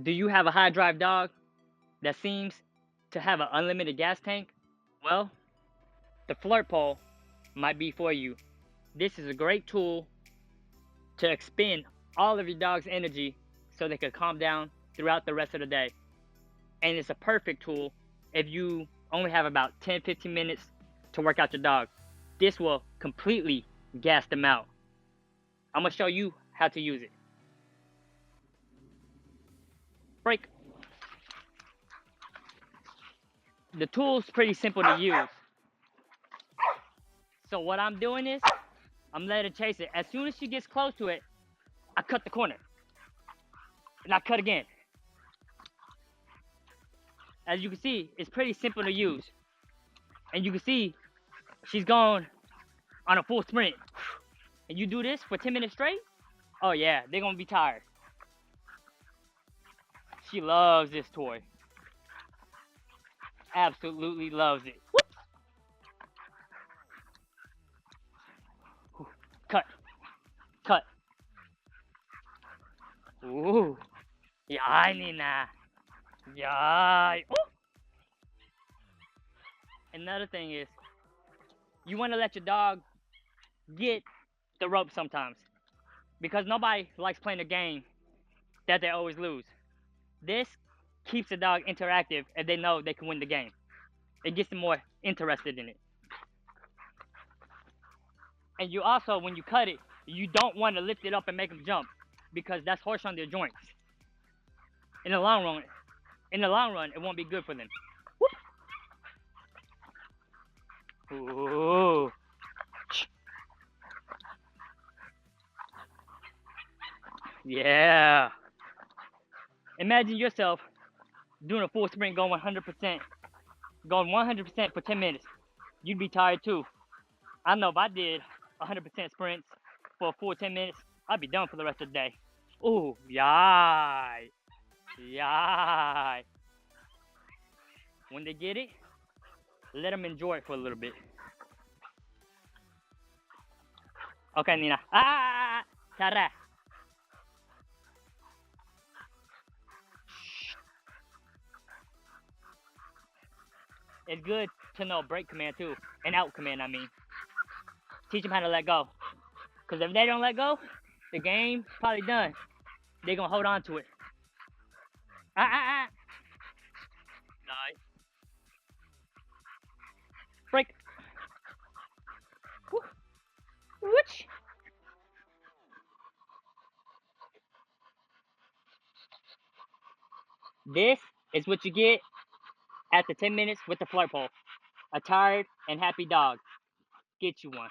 Do you have a high drive dog that seems to have an unlimited gas tank? Well, the Flirt Pole might be for you. This is a great tool to expend all of your dog's energy so they can calm down throughout the rest of the day. And it's a perfect tool if you only have about 10-15 minutes to work out your dog. This will completely gas them out. I'm gonna show you how to use it. Break. The tool's pretty simple to use. So what I'm doing is, I'm letting her chase it. As soon as she gets close to it, I cut the corner. And I cut again. As you can see, it's pretty simple to use. And you can see, she's going on a full sprint. And you do this for 10 minutes straight? Oh yeah, they're gonna be tired. She loves this toy. Absolutely loves it. Whoop. Cut. Cut. Ooh. Yay, Nina. Yay. Ooh. Another thing is, you want to let your dog get the rope sometimes. Because nobody likes playing a game that they always lose. This keeps the dog interactive if they know they can win the game. It gets them more interested in it. And you also, when you cut it, you don't want to lift it up and make them jump because that's harsh on their joints. In the long run, it won't be good for them. Whoop. Ooh. Yeah. Imagine yourself doing a full sprint, going 100%, for 10 minutes. You'd be tired too. I know if I did 100% sprints for a full 10 minutes, I'd be done for the rest of the day. Ooh, yay. Yay. When they get it, let them enjoy it for a little bit. Okay, Nina. Tara. It's good to know break command too, and out command, I mean. Teach them how to let go. Because if they don't let go, the game's probably done. They're going to hold on to it. Nice. Break. Whoosh. This is what you get after 10 minutes with the Flirt Pole. A tired and happy dog. Get you one.